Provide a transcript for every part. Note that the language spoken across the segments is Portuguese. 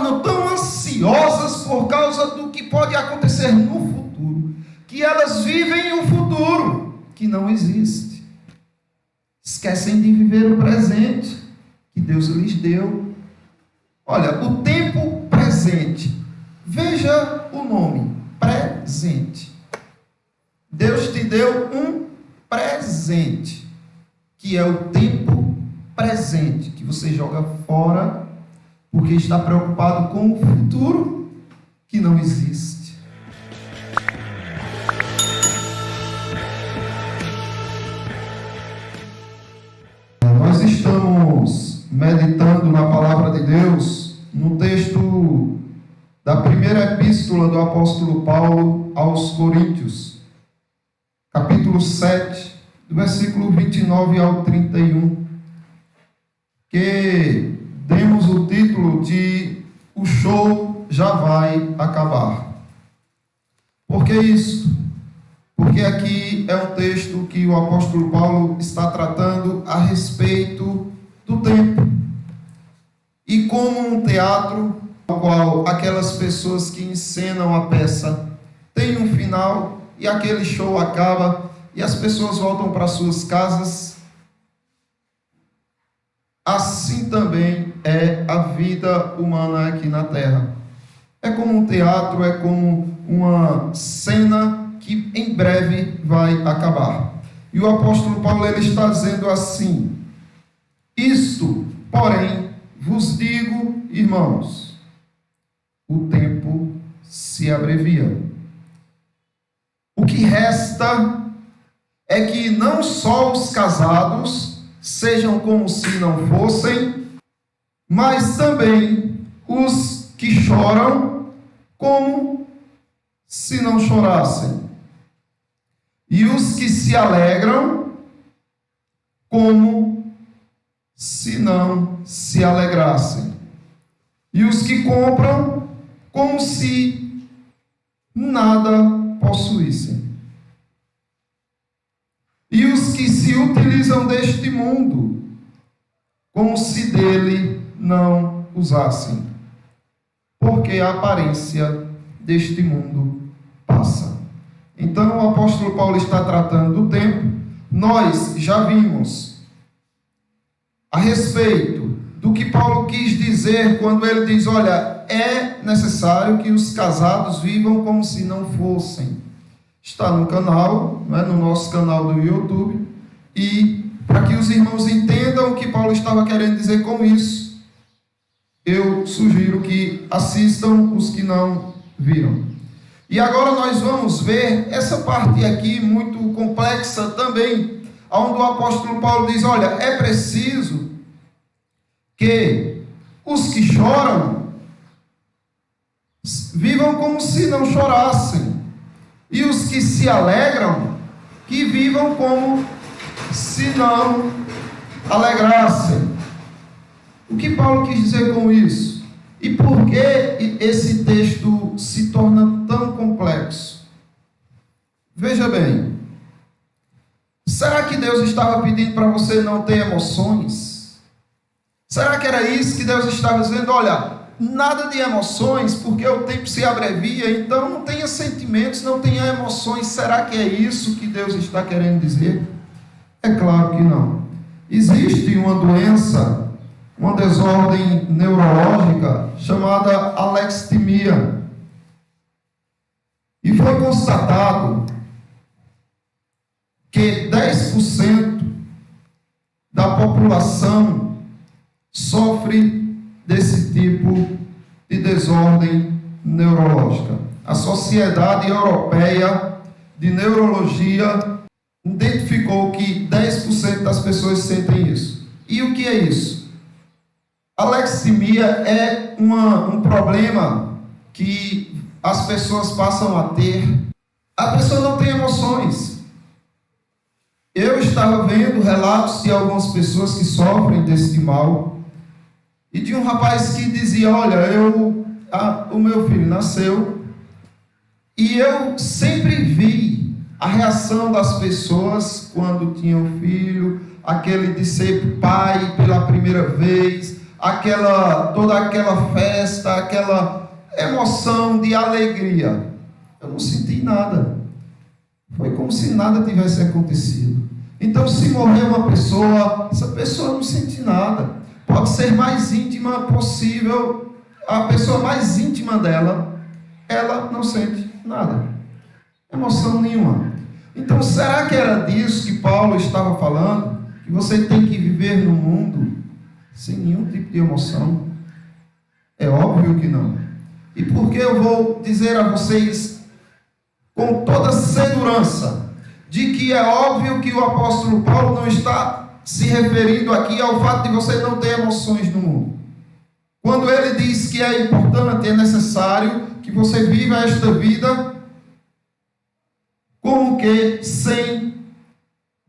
tornam tão ansiosas por causa do que pode acontecer no futuro, que elas vivem um futuro que não existe. Esquecem de viver o presente que Deus lhes deu. Olha, o tempo presente. Veja o nome, presente. Deus te deu um presente, que é o tempo presente, que você joga fora, porque está preocupado com o futuro que não existe. Nós estamos meditando na palavra de Deus, no texto da primeira epístola do apóstolo Paulo aos Coríntios, capítulo 7, do versículo 29 ao 31, que demos o título de O Show Já Vai Acabar. Por que isso? Porque aqui é um texto que o apóstolo Paulo está tratando a respeito do tempo. E como um teatro, ao qual aquelas pessoas que encenam a peça têm um final e aquele show acaba e as pessoas voltam para suas casas, assim também é a vida humana aqui na Terra. É como um teatro, é como uma cena que em breve vai acabar. E o apóstolo Paulo ele está dizendo assim: isto, porém, vos digo, irmãos, o tempo se abrevia. O que resta é que não só os casados sejam como se não fossem, mas também os que choram como se não chorassem, e os que se alegram como se não se alegrassem, e os que compram como se nada possuíssem, e os que se utilizam deste mundo como se dele não usassem, porque a aparência deste mundo passa. Então o apóstolo Paulo está tratando do tempo. Nós já vimos a respeito do que Paulo quis dizer quando ele diz: olha, é necessário que os casados vivam como se não fossem. Está no canal, no nosso canal do YouTube, e para que os irmãos entendam o que Paulo estava querendo dizer com isso, eu sugiro que assistam os que não viram. E agora nós vamos ver essa parte aqui muito complexa também, onde o apóstolo Paulo diz: olha, é preciso que os que choram vivam como se não chorassem, e os que se alegram, que vivam como se não alegrassem. O que Paulo quis dizer com isso? E por que esse texto se torna tão complexo? Veja bem, será que Deus estava pedindo para você não ter emoções? Será que era isso que Deus estava dizendo? Olha, nada de emoções, porque o tempo se abrevia, então não tenha sentimentos, não tenha emoções. Será que é isso que Deus está querendo dizer? É claro que não. Existe uma doença, uma desordem neurológica chamada alexithymia. E foi constatado que 10% da população sofre desse tipo de desordem neurológica. A Sociedade Europeia de Neurologia identificou que 10% das pessoas sentem isso. E o que é isso? A alexithymia é um problema que as pessoas passam a ter. A pessoa não tem emoções. Eu estava vendo relatos de algumas pessoas que sofrem desse mal, e de um rapaz que dizia: olha, o meu filho nasceu, e eu sempre vi a reação das pessoas quando tinham filho, aquele de ser pai pela primeira vez, toda aquela festa, aquela emoção de alegria. Eu não senti nada. Foi como se nada tivesse acontecido. Então, se morrer uma pessoa, essa pessoa não sente nada. Pode ser mais íntima possível, a pessoa mais íntima dela, ela não sente nada. Emoção nenhuma. Então, será que era disso que Paulo estava falando? Que você tem que viver no mundo sem nenhum tipo de emoção? É óbvio que não. E por que eu vou dizer a vocês com toda segurança de que é óbvio que o apóstolo Paulo não está se referindo aqui ao fato de você não ter emoções no mundo? Quando ele diz que é importante, é necessário que você viva esta vida como que sem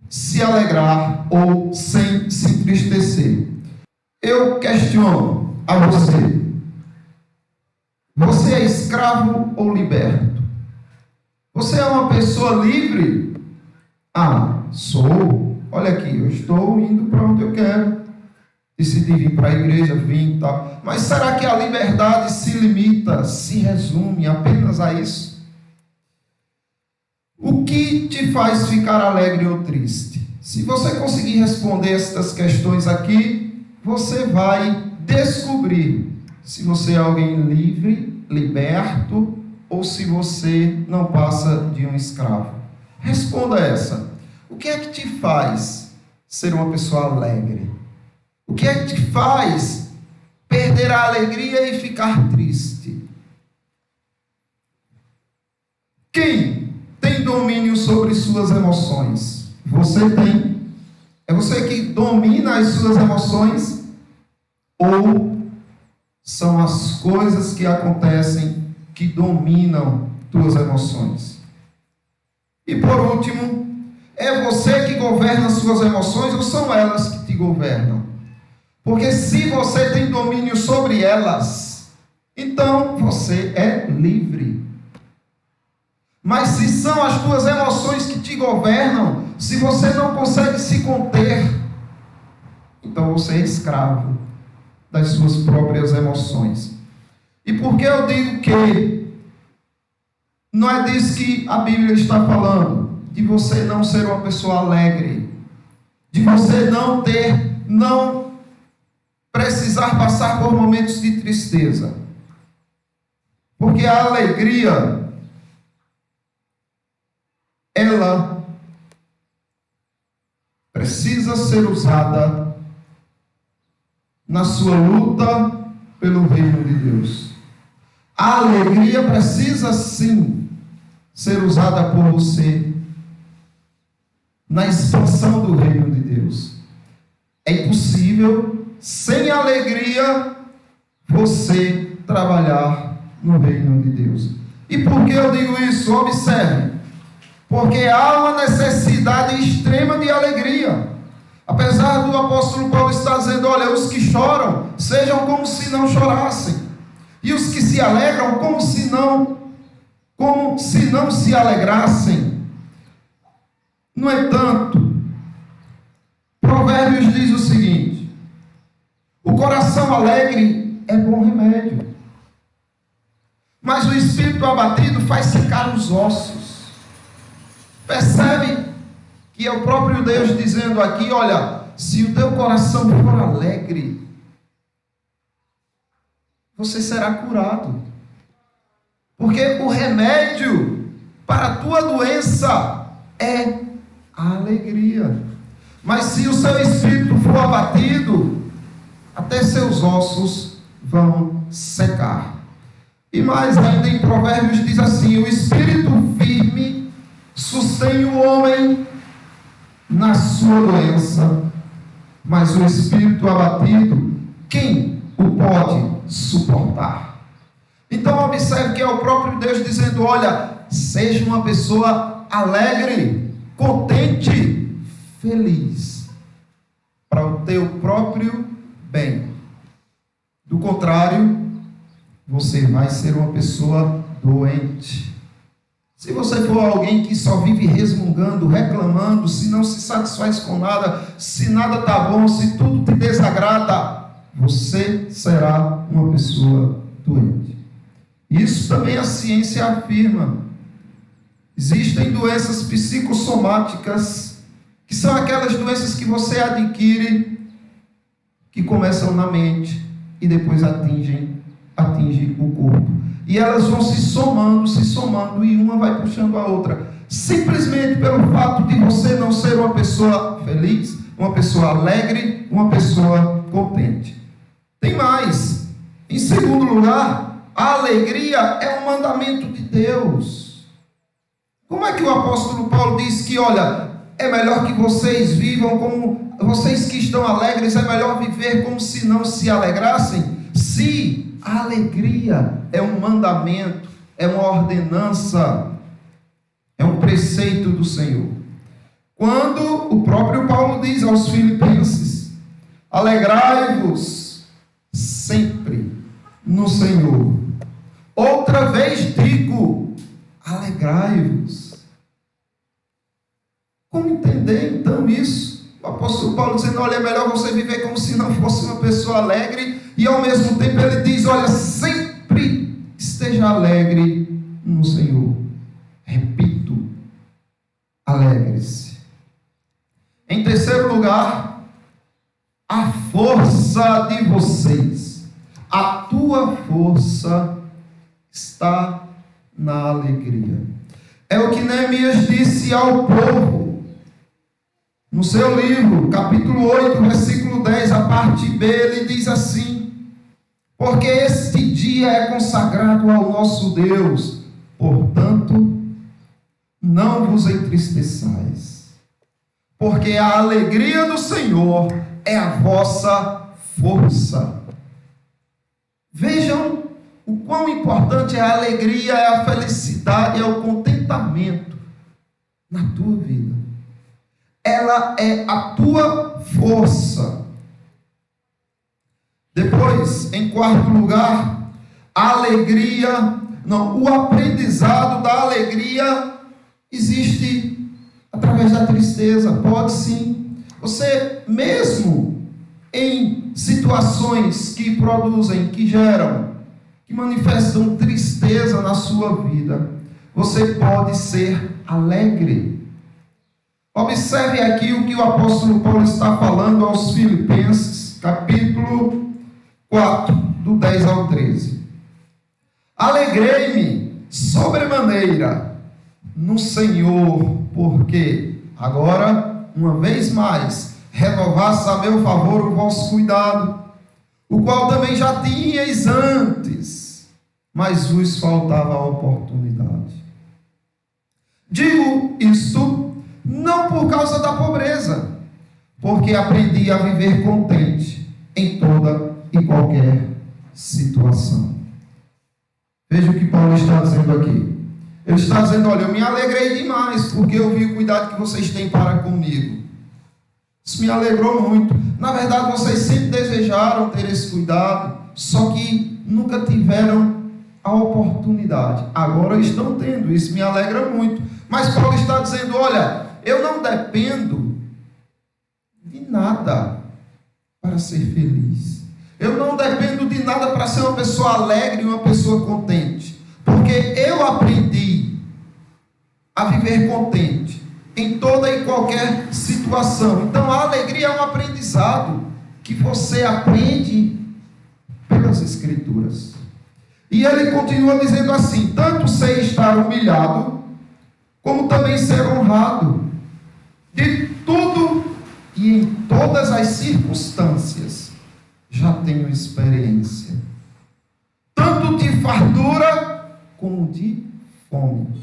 se alegrar ou sem se entristecer. Eu questiono a você: você é escravo ou liberto? Você é uma pessoa livre? Ah, sou. Olha aqui, eu estou indo para onde eu quero. Decidi vir para a igreja, vim e tal. Mas será que a liberdade se limita, se resume apenas a isso? O que te faz ficar alegre ou triste? Se você conseguir responder estas questões aqui, você vai descobrir se você é alguém livre, liberto, ou se você não passa de um escravo. Responda essa. O que é que te faz ser uma pessoa alegre? O que é que te faz perder a alegria e ficar triste? Quem tem domínio sobre suas emoções? Você tem. É você que domina as suas emoções? Ou são as coisas que acontecem que dominam tuas emoções? E por último, é você que governa suas emoções ou são elas que te governam? Porque se você tem domínio sobre elas, então você é livre. Mas se são as tuas emoções que te governam, se você não consegue se conter, então você é escravo das suas próprias emoções. E por que eu digo que não é disso que a Bíblia está falando? De você não ser uma pessoa alegre, de você não precisar passar por momentos de tristeza. Porque a alegria, ela precisa ser usada na sua luta pelo reino de Deus. A alegria precisa sim ser usada por você na expansão do reino de Deus. É impossível, sem alegria, você trabalhar no reino de Deus. E por que eu digo isso? Observe. Porque há uma necessidade extrema de alegria. Apesar do apóstolo Paulo estar dizendo, olha, os que choram, sejam como se não chorassem. E os que se alegram, como se não se alegrassem. No entanto, Provérbios diz o seguinte: o coração alegre é bom remédio, mas o espírito abatido faz secar os ossos. Percebe que é o próprio Deus dizendo aqui, olha, se o teu coração for alegre, você será curado. Porque o remédio para a tua doença é a alegria. Mas se o seu espírito for abatido, até seus ossos vão secar. E mais ainda em Provérbios diz assim: o espírito firme sustém o homem na sua doença, mas o espírito abatido, quem o pode suportar? Então observe que é o próprio Deus dizendo, olha, seja uma pessoa alegre, contente, feliz, para o teu próprio bem. Do contrário, você vai ser uma pessoa doente. Se você for alguém que só vive resmungando, reclamando, se não se satisfaz com nada, se nada está bom, se tudo te desagrada, você será uma pessoa doente. Isso também a ciência afirma. Existem doenças psicossomáticas, que são aquelas doenças que você adquire, que começam na mente e depois atingem o corpo. E elas vão se somando, e uma vai puxando a outra. Simplesmente pelo fato de você não ser uma pessoa feliz, uma pessoa alegre, uma pessoa contente. Tem mais. Em segundo lugar, a alegria é um mandamento de Deus. Como é que o apóstolo Paulo diz que, olha, é melhor que vocês vivam como vocês que estão alegres, é melhor viver como se não se alegrassem? Se a alegria é um mandamento, é uma ordenança, é um preceito do Senhor. Quando o próprio Paulo diz aos Filipenses: alegrai-vos sempre no Senhor. Outra vez digo, alegrai-vos. Como entender então isso? O apóstolo Paulo dizendo: olha, é melhor você viver como se não fosse uma pessoa alegre, e ao mesmo tempo ele diz: olha, sempre esteja alegre no Senhor. Repito, alegre-se. Em terceiro lugar, a força de vocês, a tua força está na alegria. É o que Neemias disse ao povo no seu livro, capítulo 8, versículo 10, a parte B, ele diz assim: porque este dia é consagrado ao nosso Deus, portanto, não vos entristeçais, porque a alegria do Senhor é a vossa força. Vejam o quão importante é a alegria, é a felicidade, é o contentamento na tua vida. Ela é a tua força. Depois, em quarto lugar, a alegria, o aprendizado da alegria existe através da tristeza. Pode sim. Você mesmo em situações que produzem, que geram, que manifestam tristeza na sua vida, você pode ser alegre. Observe aqui o que o apóstolo Paulo está falando aos Filipenses, capítulo 4, do 10 ao 13. Alegrei-me sobremaneira no Senhor, porque agora, uma vez mais, renovasse a meu favor o vosso cuidado, o qual também já tinhais antes, mas vos faltava a oportunidade. Digo isto não por causa da pobreza, porque aprendi a viver contente em toda e qualquer situação. Veja o que Paulo está dizendo aqui. Ele está dizendo: olha, eu me alegrei demais, porque eu vi o cuidado que vocês têm para comigo. Isso me alegrou muito. Na verdade, vocês sempre desejaram ter esse cuidado, só que nunca tiveram a oportunidade. Agora estão tendo, isso me alegra muito. Mas Paulo está dizendo: olha, eu não dependo de nada para ser feliz. Eu não dependo de nada para ser uma pessoa alegre e uma pessoa contente. Porque eu aprendi a viver contente em toda e qualquer situação. Então a alegria é um aprendizado que você aprende pelas Escrituras. E ele continua dizendo assim: tanto sei estar humilhado, como também ser honrado. De tudo e em todas as circunstâncias já tenho experiência, tanto de fartura como de fome,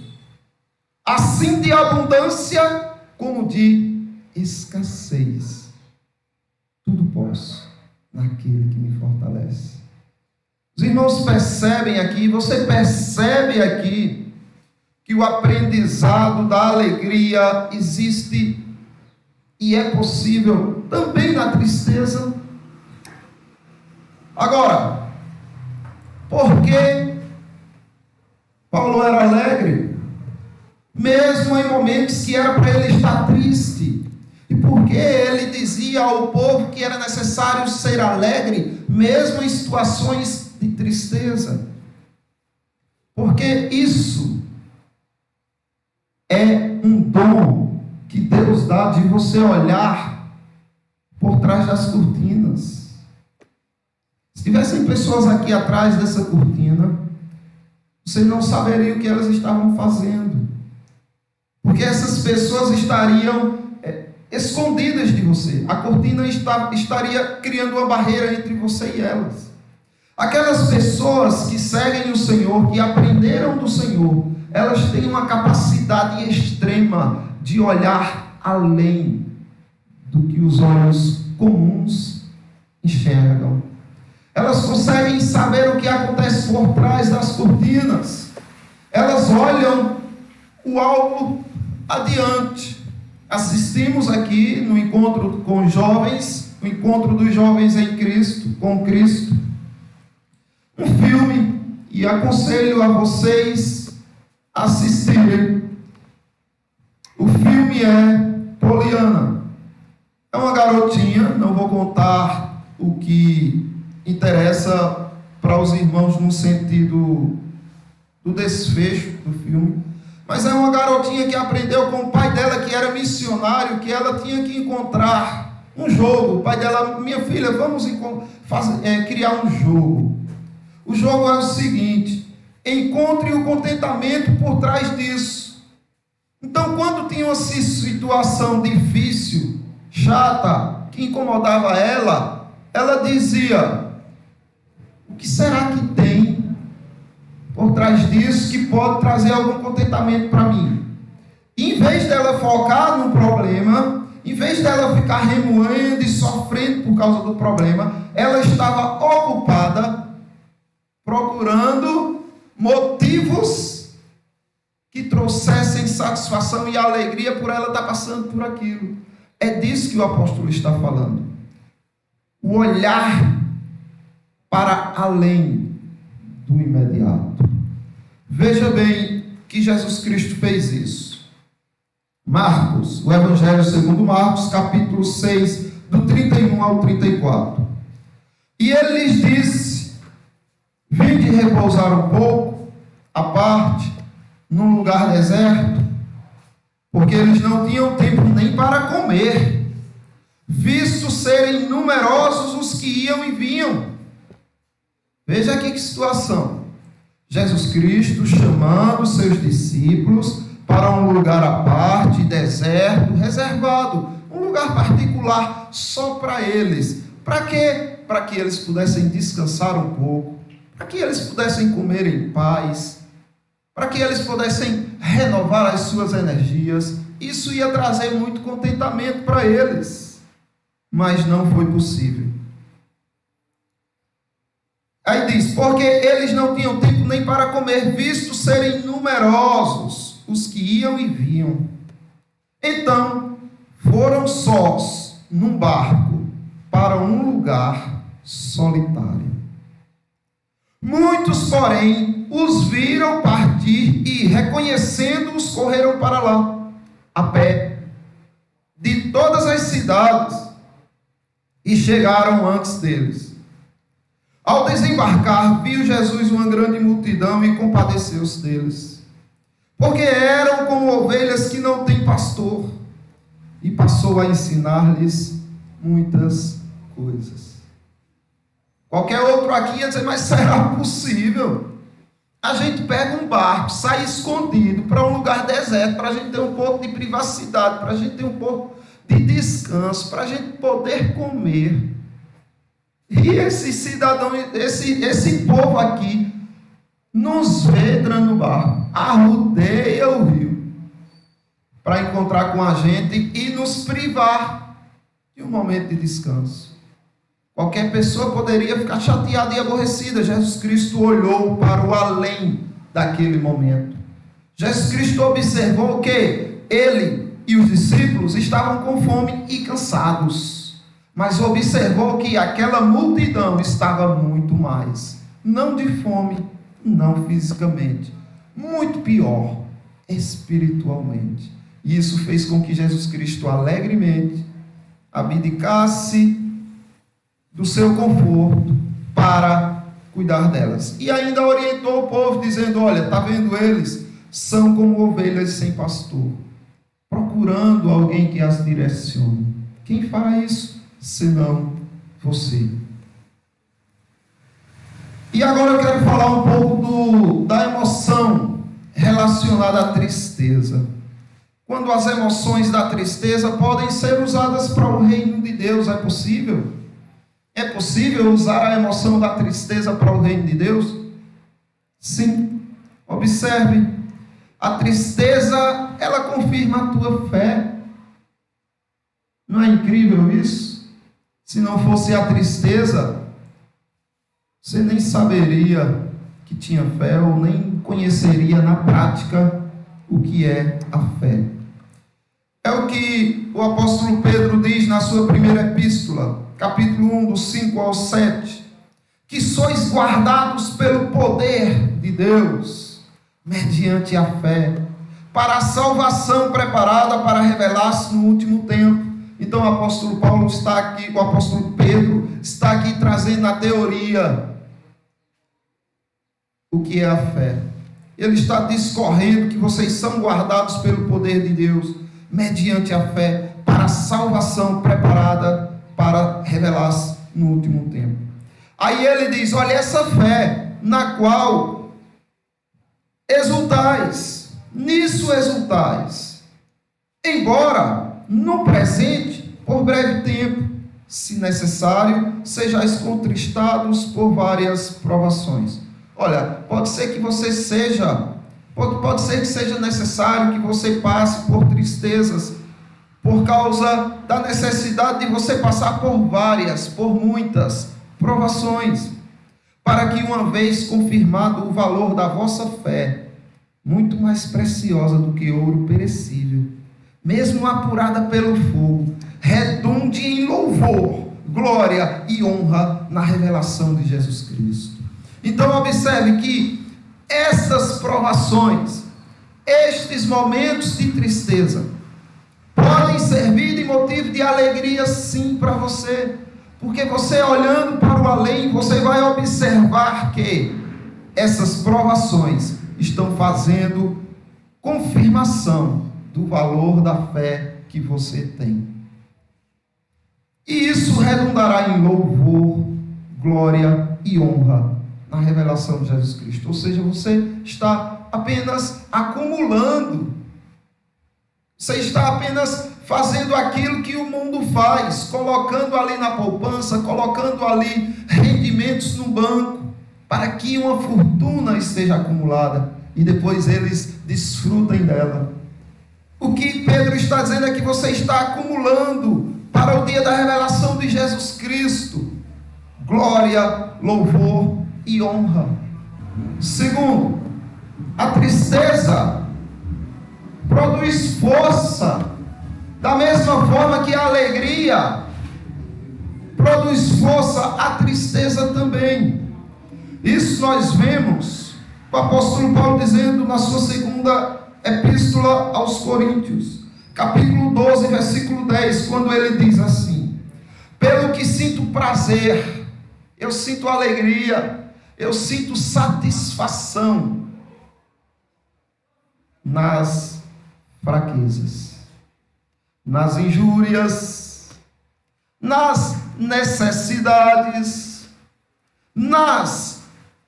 assim de abundância como de escassez. Tudo posso naquele que me fortalece. Os irmãos percebem aqui, você percebe aqui, que o aprendizado da alegria existe e é possível também na tristeza. Agora, por que Paulo era alegre, mesmo em momentos que era para ele estar triste? E por porque ele dizia ao povo que era necessário ser alegre, mesmo em situações de tristeza. Porque isso é um dom que Deus dá de você olhar por trás das cortinas. Se tivessem pessoas aqui atrás dessa cortina, você não saberia o que elas estavam fazendo. Porque essas pessoas estariam escondidas de você. A cortina estaria criando uma barreira entre você e elas. Aquelas pessoas que seguem o Senhor, que aprenderam do Senhor, elas têm uma capacidade extrema de olhar além do que os olhos comuns enxergam. Elas conseguem saber o que acontece por trás das cortinas. Elas olham o algo adiante. Assistimos aqui no encontro com os jovens, o encontro dos jovens em Cristo, com Cristo, um filme, e aconselho a vocês assistirem. O filme é Poliana. É uma garotinha, não vou contar o que interessa para os irmãos no sentido do desfecho do filme, mas é uma garotinha que aprendeu com o pai dela, que era missionário, que ela tinha que encontrar um jogo. O pai dela: minha filha, vamos criar um jogo. O jogo é o seguinte: encontre o contentamento por trás disso. Então, quando tinha uma situação difícil, chata, que incomodava ela dizia: o que será que tem por trás disso que pode trazer algum contentamento para mim? E, em vez dela focar no problema, em vez dela ficar remoendo e sofrendo por causa do problema, ela estava ocupada procurando motivos que trouxessem satisfação e alegria por ela estar passando por aquilo. É disso que o apóstolo está falando. O olhar para além do imediato. Veja bem que Jesus Cristo fez isso. Marcos, o Evangelho segundo Marcos, capítulo 6, do 31 ao 34. E ele lhes disse: vinde repousar um pouco, à parte, num lugar deserto, porque eles não tinham tempo nem para comer, visto serem numerosos os que iam e vinham. Veja aqui que situação. Jesus Cristo chamando seus discípulos para um lugar à parte, deserto, reservado, um lugar particular só para eles. Para quê? Para que eles pudessem descansar um pouco, para que eles pudessem comer em paz, para que eles pudessem renovar as suas energias. Isso ia trazer muito contentamento para eles, mas não foi possível. Aí diz: porque eles não tinham tempo nem para comer, visto serem numerosos os que iam e vinham. Então foram sós num barco para um lugar solitário. Muitos, porém, os viram partir e, reconhecendo-os, correram para lá, a pé, de todas as cidades, e chegaram antes deles. Ao desembarcar, viu Jesus uma grande multidão e compadeceu-se deles, porque eram como ovelhas que não têm pastor, e passou a ensinar-lhes muitas coisas. Qualquer outro aqui ia dizer: mas será possível? A gente pega um barco, sai escondido para um lugar deserto, para a gente ter um pouco de privacidade, para a gente ter um pouco de descanso, para a gente poder comer. E esse cidadão, esse povo aqui, nos vê entrando no barco, arrodeia o rio, para encontrar com a gente e nos privar de um momento de descanso. Qualquer pessoa poderia ficar chateada e aborrecida. Jesus Cristo olhou para o além daquele momento. Jesus Cristo observou que ele e os discípulos estavam com fome e cansados, mas observou que aquela multidão estava muito mais, não de fome, não fisicamente, muito pior, espiritualmente. E isso fez com que Jesus Cristo alegremente abdicasse do seu conforto para cuidar delas. E ainda orientou o povo, dizendo: olha, está vendo, eles são como ovelhas sem pastor, procurando alguém que as direcione. Quem fará isso, senão você? E agora eu quero falar um pouco da emoção relacionada à tristeza. Quando as emoções da tristeza podem ser usadas para o reino de Deus, é possível? É possível usar a emoção da tristeza para o reino de Deus? Sim. Observe, a tristeza, ela confirma a tua fé. Não é incrível isso? Se não fosse a tristeza, você nem saberia que tinha fé, ou nem conheceria na prática o que é a fé. É o que o apóstolo Pedro diz na sua primeira epístola, capítulo 1, dos 5 ao 7, que sois guardados pelo poder de Deus, mediante a fé, para a salvação preparada para revelar-se no último tempo. Então o apóstolo Paulo está aqui, o apóstolo Pedro está aqui trazendo a teoria, o que é a fé. Ele está discorrendo que vocês são guardados pelo poder de Deus, mediante a fé, para a salvação preparada para revelar-se no último tempo. Aí ele diz: olha, essa fé na qual exultais, nisso exultais, embora no presente, por breve tempo, se necessário, sejais contristados por várias provações. Olha, pode ser que você seja, pode ser que seja necessário que você passe por tristezas, por causa da necessidade de você passar por muitas provações, para que, uma vez confirmado o valor da vossa fé, muito mais preciosa do que ouro perecível, mesmo apurada pelo fogo, redunde em louvor, glória e honra na revelação de Jesus Cristo. Então observe que estas provações, estes momentos de tristeza, podem servir de motivo de alegria, sim, para você, porque você, olhando para o além, você vai observar que essas provações estão fazendo confirmação do valor da fé que você tem. E isso redundará em louvor, glória e honra na revelação de Jesus Cristo. Ou seja, você está apenas acumulando, você está apenas fazendo aquilo que o mundo faz, colocando ali na poupança, colocando ali rendimentos no banco, para que uma fortuna esteja acumulada e depois eles desfrutem dela. O que Pedro está dizendo é que você está acumulando para o dia da revelação de Jesus Cristo glória, louvor e honra. Segundo, a tristeza produz força, da mesma forma que a alegria produz força, a tristeza também. Isso nós vemos o apóstolo Paulo dizendo na sua segunda epístola aos Coríntios, capítulo 12, versículo 10, quando ele diz assim: pelo que sinto prazer, eu sinto alegria, eu sinto satisfação nas fraquezas, nas injúrias, nas necessidades, nas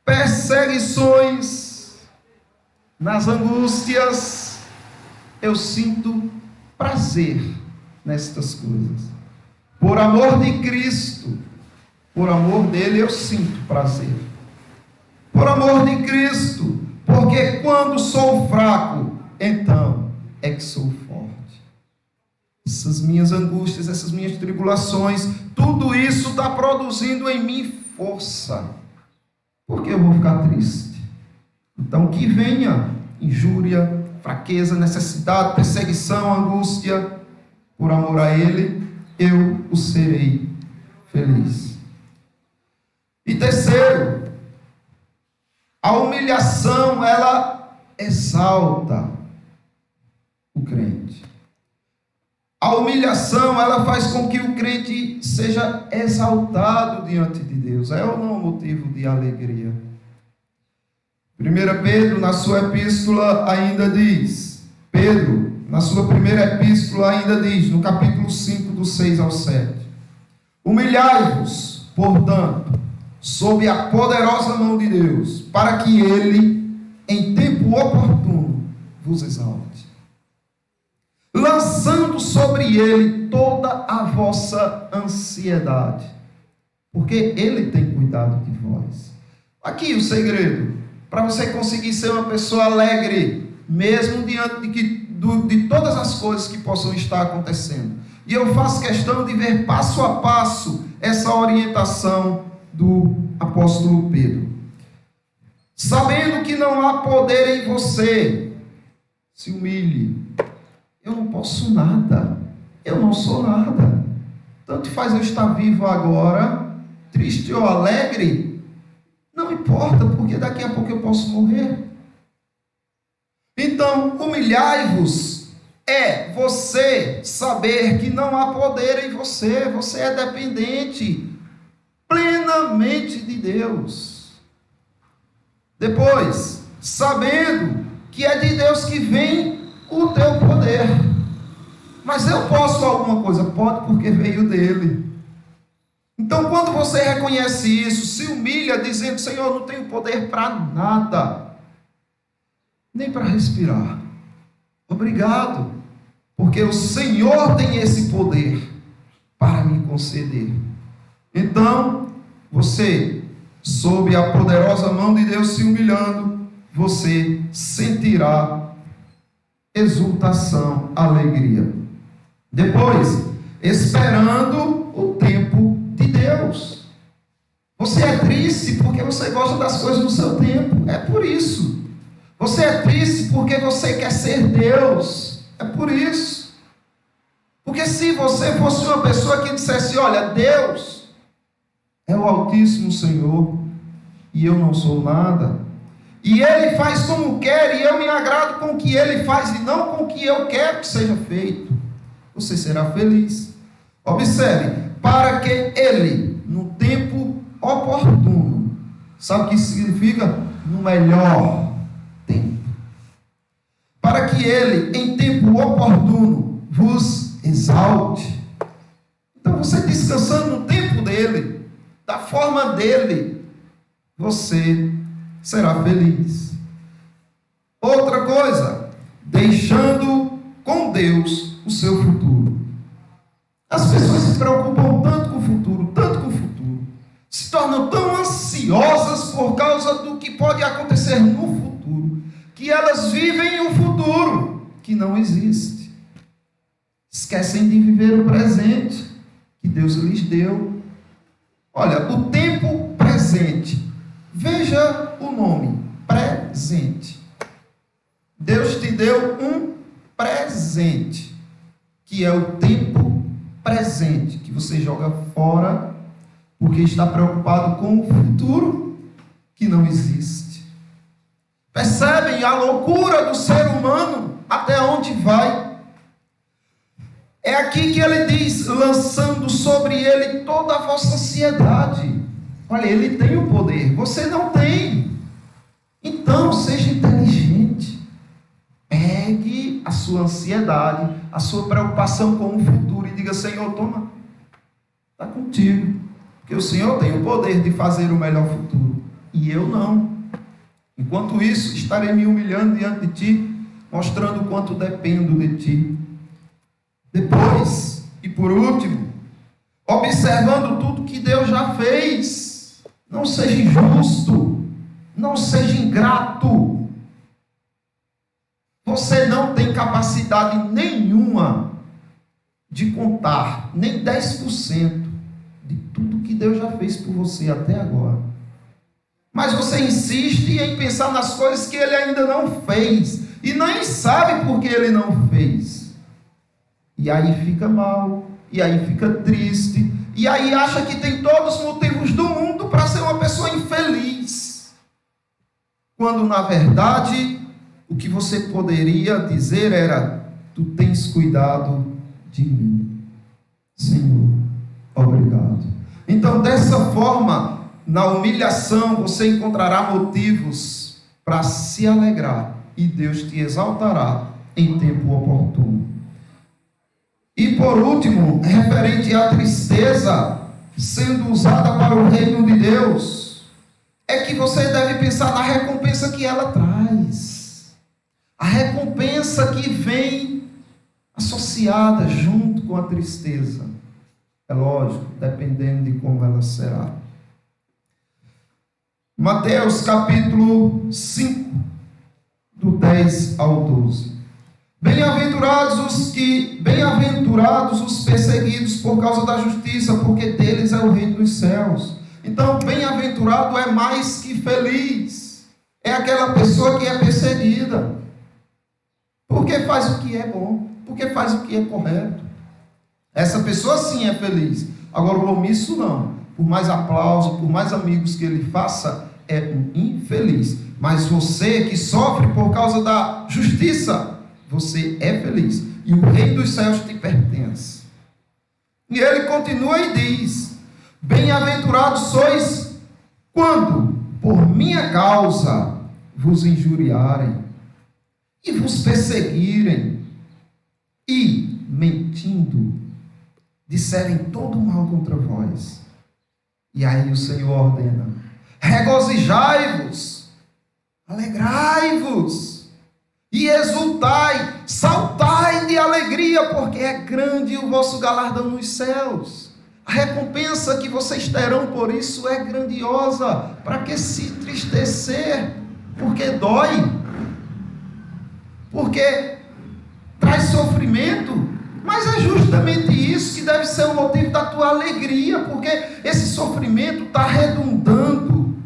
perseguições, nas angústias. Eu sinto prazer nestas coisas. Por amor de Cristo, por amor dele eu sinto prazer. Por amor de Cristo, porque quando sou fraco, então é que sou forte. Essas minhas angústias, essas minhas tribulações, tudo isso está produzindo em mim força. Por que eu vou ficar triste? Então que venha injúria, fraqueza, necessidade, perseguição, angústia, por amor a ele, eu o serei feliz. E terceiro, a humilhação, ela exalta o crente. A humilhação, ela faz com que o crente seja exaltado diante de Deus. É ou não motivo de alegria? 1 Pedro, na sua epístola, ainda diz, Pedro, na sua primeira epístola, ainda diz, no capítulo 5, do 6 ao 7, humilhai-vos, portanto, sob a poderosa mão de Deus, para que Ele, em tempo oportuno, vos exalte, lançando sobre Ele toda a vossa ansiedade, porque Ele tem cuidado de vós. Aqui o segredo, para você conseguir ser uma pessoa alegre, mesmo diante de todas as coisas que possam estar acontecendo. E eu faço questão de ver passo a passo essa orientação do apóstolo Pedro. Sabendo que não há poder em você, se humilhe. Eu não posso nada, eu não sou nada. Tanto faz eu estar vivo agora, triste ou alegre, não importa, porque daqui a pouco eu posso morrer. Então, humilhai-vos é você saber que não há poder em você, você é dependente plenamente de Deus. Depois, sabendo que é de Deus que vem o teu poder. Mas eu posso alguma coisa? Pode, porque veio dele. Então, quando você reconhece isso, se humilha dizendo, Senhor, não tenho poder para nada, nem para respirar. Obrigado, porque o Senhor tem esse poder para me conceder. Então, você, sob a poderosa mão de Deus se humilhando, você sentirá exultação, alegria. Depois, esperando o tempo de Deus. Você é triste porque você gosta das coisas no seu tempo. É por isso. Você é triste porque você quer ser Deus. É por isso. Porque se você fosse uma pessoa que dissesse, olha, Deus é o Altíssimo Senhor e eu não sou nada, e Ele faz como quer e eu me agrado com o que Ele faz e não com o que eu quero que seja feito, você será feliz. Observe, para que Ele, no tempo oportuno, sabe o que isso significa? No melhor tempo. Para que Ele, em tempo oportuno, vos exalte. Então, você descansando no tempo dEle, da forma dEle, você será feliz. Outra coisa, deixando com Deus o seu futuro. As pessoas se preocupam tanto com o futuro, se tornam tão ansiosas por causa do que pode acontecer no futuro, que elas vivem um futuro que não existe. Esquecem de viver o presente que Deus lhes deu. Olha, o tempo presente. Veja o nome, presente. Deus te deu um presente, que é o tempo presente, que você joga fora, porque está preocupado com o futuro que não existe. Percebem a loucura do ser humano, até onde vai? É aqui que ele diz, lançando sobre ele toda a vossa ansiedade. Olha, ele tem o poder, você não tem. Então, seja inteligente. Pegue a sua ansiedade, a sua preocupação com o futuro e diga, Senhor, toma, está contigo. Porque o Senhor tem o poder de fazer o melhor futuro. E eu não. Enquanto isso, estarei me humilhando diante de Ti, mostrando o quanto dependo de Ti. Depois, e por último, observando tudo que Deus já fez. Não seja injusto, não seja ingrato. Você não tem capacidade nenhuma de contar, nem 10% de tudo que Deus já fez por você até agora. Mas você insiste em pensar nas coisas que Ele ainda não fez, e nem sabe por que Ele não fez. E aí fica mal, e aí fica triste, e aí acha que tem todos os motivos do mundo para ser uma pessoa infeliz. Quando, na verdade, o que você poderia dizer era, tu tens cuidado de mim. Senhor, obrigado. Então, dessa forma, na humilhação, você encontrará motivos para se alegrar e Deus te exaltará em tempo oportuno. E por último, referente à tristeza sendo usada para o reino de Deus, é que você deve pensar na recompensa que ela traz. A recompensa que vem associada junto com a tristeza. É lógico, dependendo de como ela será. Mateus capítulo 5, do 10 ao 12. Bem-aventurados os perseguidos por causa da justiça, porque deles é o reino dos céus. Então, bem-aventurado é mais que feliz. É aquela pessoa que é perseguida, porque faz o que é bom, porque faz o que é correto. Essa pessoa sim é feliz. Agora o omisso não. Por mais aplauso, por mais amigos que ele faça, é um infeliz. Mas você que sofre por causa da justiça, você é feliz. E o reino dos céus te pertence. E ele continua e diz: bem-aventurados sois quando, por minha causa, vos injuriarem e vos perseguirem e, mentindo, disserem todo mal contra vós. E aí o Senhor ordena: regozijai-vos, alegrai-vos e exultai, saltai de alegria, porque é grande o vosso galardão nos céus. A recompensa que vocês terão por isso é grandiosa. Para que se entristecer? Porque dói, porque traz sofrimento. Mas é justamente isso que deve ser o motivo da tua alegria, porque esse sofrimento está redundando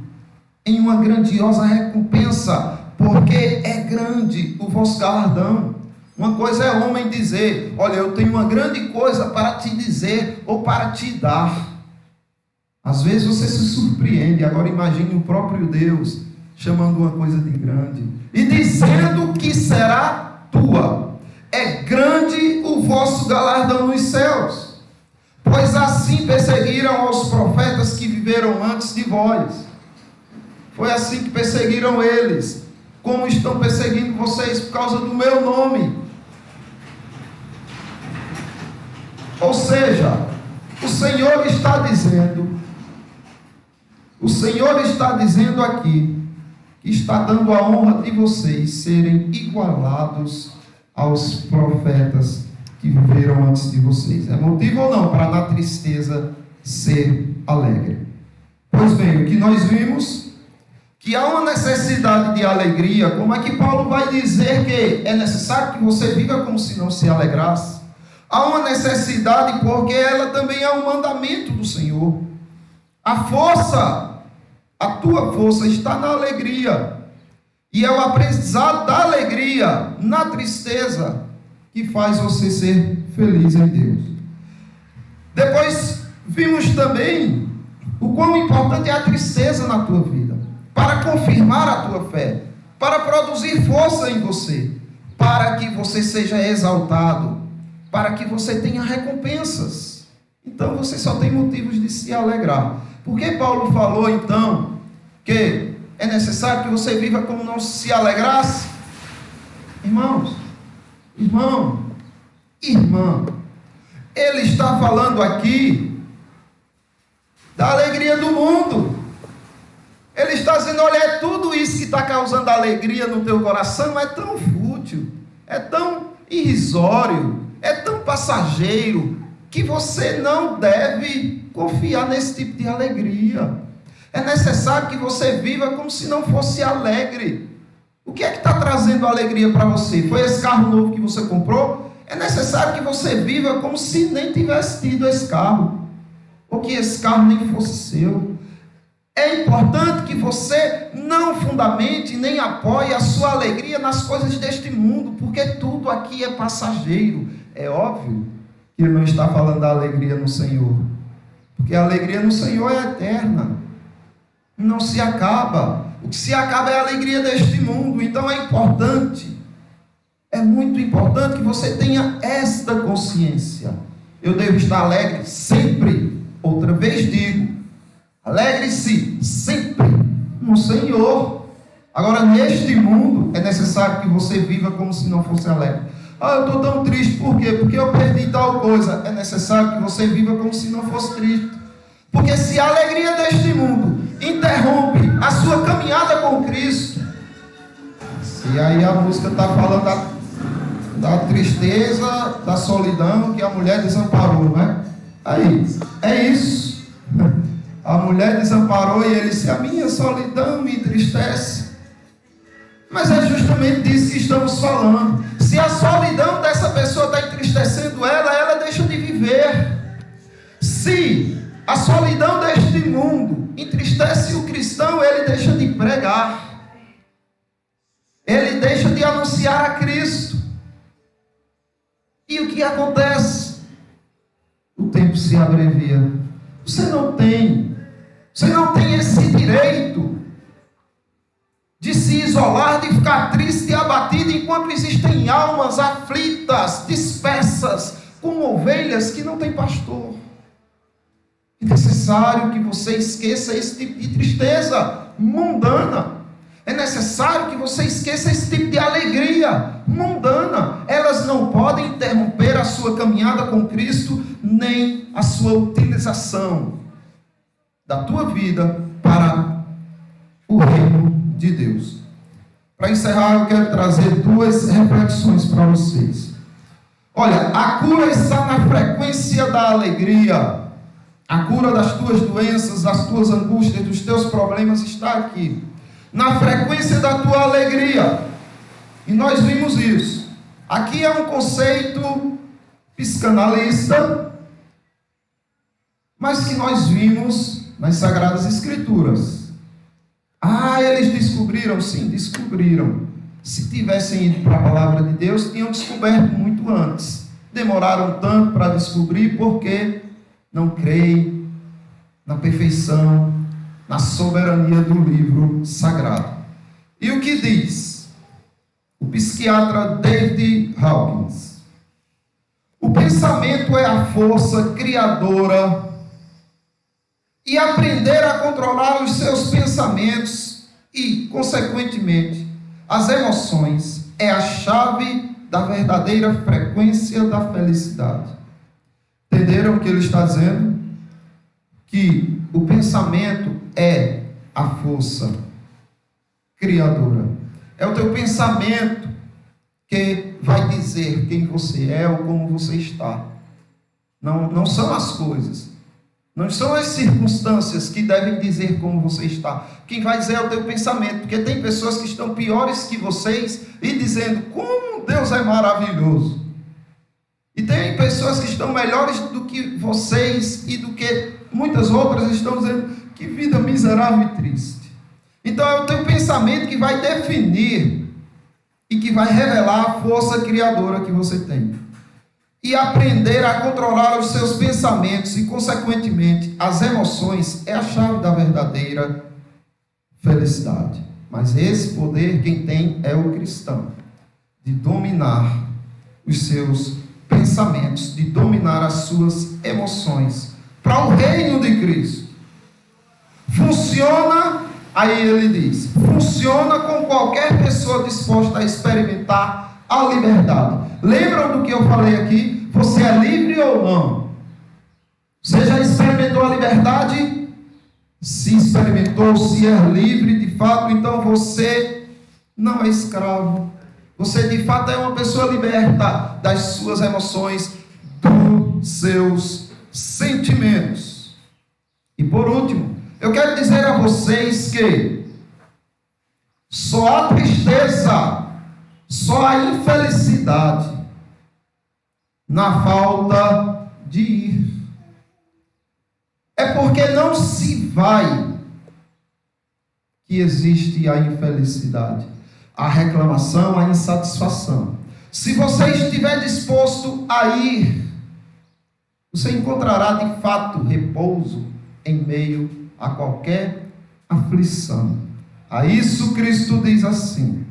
em uma grandiosa recompensa, porque é grande o vosso galardão. Uma coisa é homem dizer: olha, eu tenho uma grande coisa para te dizer ou para te dar. Às vezes você se surpreende. Agora imagine o próprio Deus chamando uma coisa de grande e dizendo que será tua. É grande o vosso galardão nos céus, pois assim perseguiram aos profetas que viveram antes de vós. Foi assim que perseguiram eles, como estão perseguindo vocês por causa do meu nome. Ou seja, o Senhor está dizendo aqui que está dando a honra de vocês serem igualados aos profetas que viveram antes de vocês. É motivo ou não para na tristeza ser alegre? Pois bem, o que nós vimos, que há uma necessidade de alegria. Como é que Paulo vai dizer que é necessário que você viva como se não se alegrasse? Há uma necessidade porque ela também é um mandamento do Senhor. A tua força está na alegria. E é o aprendizado da alegria na tristeza que faz você ser feliz em Deus. Depois vimos também o quão importante é a tristeza na tua vida, para confirmar a tua fé, para produzir força em você, para que você seja exaltado, para que você tenha recompensas. Então você só tem motivos de se alegrar. Por que Paulo falou então que é necessário que você viva como não se alegrasse? Irmão, irmã, ele está falando aqui da alegria do mundo. Ele está dizendo: olha, é tudo isso que está causando alegria no teu coração, é tão fútil, é tão irrisório, é tão passageiro, que você não deve confiar nesse tipo de alegria. É necessário que você viva como se não fosse alegre. O que é que está trazendo alegria para você? Foi esse carro novo que você comprou? É necessário que você viva como se nem tivesse tido esse carro, ou que esse carro nem fosse seu. É importante que você não fundamente nem apoie a sua alegria nas coisas deste mundo, porque tudo aqui é passageiro. É óbvio que ele não está falando da alegria no Senhor, porque a alegria no Senhor é eterna, não se acaba. O que se acaba é a alegria deste mundo. Então é É muito importante que você tenha esta consciência. Eu devo estar alegre sempre. Outra vez digo, alegre-se sempre no Senhor. Agora, neste mundo, é necessário que você viva como se não fosse alegre. Eu estou tão triste, por quê? Porque eu perdi tal coisa. É necessário que você viva como se não fosse triste. Porque se a alegria deste mundo interrompe a sua caminhada com Cristo, e aí a música está falando da tristeza, da solidão que a mulher desamparou, né? Aí, é isso. A mulher desamparou e ele disse: a minha solidão me entristece. Mas é justamente disso que estamos falando. Se a solidão dessa pessoa está entristecendo ela deixa de viver. Se a solidão deste mundo entristece o cristão, ele deixa de pregar. Ele deixa de anunciar a Cristo. E o que acontece? O tempo se abrevia. Você não tem esse direito de se isolar, de ficar triste e abatido, enquanto existem almas aflitas, dispersas, como ovelhas que não têm pastor. É necessário que você esqueça esse tipo de tristeza mundana. É necessário que você esqueça esse tipo de alegria mundana. Elas não podem interromper a sua caminhada com Cristo, nem a sua utilização da tua vida para o reino de Deus. Para encerrar, eu quero trazer duas reflexões para vocês. Olha, a cura está na frequência da alegria. A cura das tuas doenças, das tuas angústias, dos teus problemas está aqui, na frequência da tua alegria. E nós vimos isso. Aqui é um conceito psicanalista, mas que nós vimos nas Sagradas Escrituras. Eles descobriram? Sim, descobriram. Se tivessem ido para a palavra de Deus, tinham descoberto muito antes. Demoraram tanto para descobrir porque não creem na perfeição, na soberania do livro sagrado. E o que diz o psiquiatra David Hawkins? O pensamento é a força criadora, e aprender a controlar os seus pensamentos e, consequentemente, as emoções é a chave da verdadeira frequência da felicidade. Entenderam o que ele está dizendo? Que o pensamento é a força criadora. É o teu pensamento que vai dizer quem você é ou como você está. Não são as coisas. Não são as circunstâncias que devem dizer como você está. Quem vai dizer é o teu pensamento. Porque tem pessoas que estão piores que vocês e dizendo como Deus é maravilhoso. E tem pessoas que estão melhores do que vocês e do que muitas outras estão dizendo que vida miserável e triste. Então é o teu pensamento que vai definir e que vai revelar a força criadora que você tem. E aprender a controlar os seus pensamentos e, consequentemente, as emoções é a chave da verdadeira felicidade. Mas esse poder quem tem é o cristão, de dominar os seus pensamentos, de dominar as suas emoções para o reino de Cristo. Funciona, aí ele diz, funciona com qualquer pessoa disposta a experimentar a liberdade. Lembram do que eu falei aqui? Você é livre ou não? Você já experimentou a liberdade? Se experimentou, se é livre de fato, então você não é escravo. Você de fato é uma pessoa liberta das suas emoções, dos seus sentimentos. E por último, eu quero dizer a vocês que só a tristeza, só a infelicidade na falta de ir. É porque não se vai que existe a infelicidade, a reclamação, a insatisfação. Se você estiver disposto a ir, você encontrará de fato repouso em meio a qualquer aflição. A isso Cristo diz assim: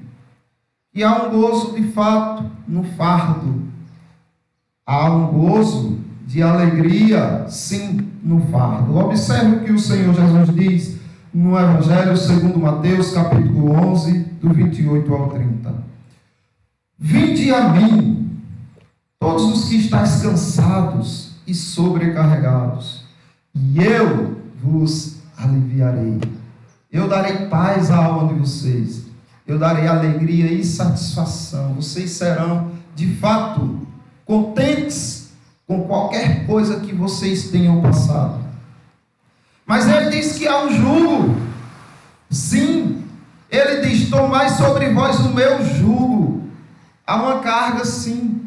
E há um gozo de fato no fardo. Há um gozo de alegria, sim, no fardo. Observe o que o Senhor Jesus diz no Evangelho segundo Mateus, capítulo 11, do 28 ao 30. Vinde a mim, todos os que estáis cansados e sobrecarregados, e eu vos aliviarei. Eu darei paz à alma de vocês. Eu darei alegria e satisfação. Vocês serão, de fato, contentes com qualquer coisa que vocês tenham passado. Mas ele diz que há um jugo. Sim, ele diz: tomai sobre vós o meu jugo. Há uma carga, sim.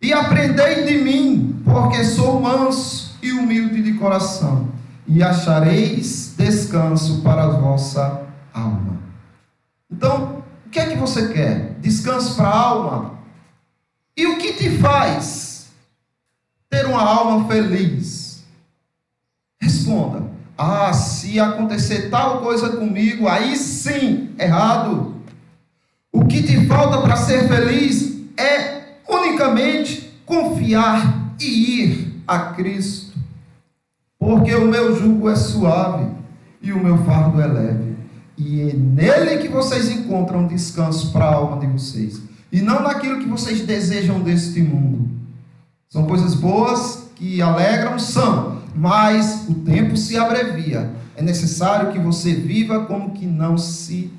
E aprendei de mim, porque sou manso e humilde de coração, e achareis descanso para a vossa alma. Então, o que é que você quer? Descanso para a alma? E o que te faz ter uma alma feliz? Responda: se acontecer tal coisa comigo, aí sim, errado. O que te falta para ser feliz é unicamente confiar e ir a Cristo. Porque o meu jugo é suave e o meu fardo é leve. E é nele que vocês encontram descanso para a alma de vocês. E não naquilo que vocês desejam deste mundo. São coisas boas que alegram, são. Mas o tempo se abrevia. É necessário que você viva como que não se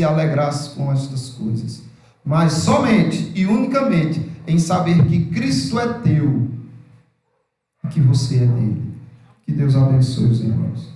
alegrasse com estas coisas. Mas somente e unicamente em saber que Cristo é teu e que você é dele. Que Deus abençoe os irmãos.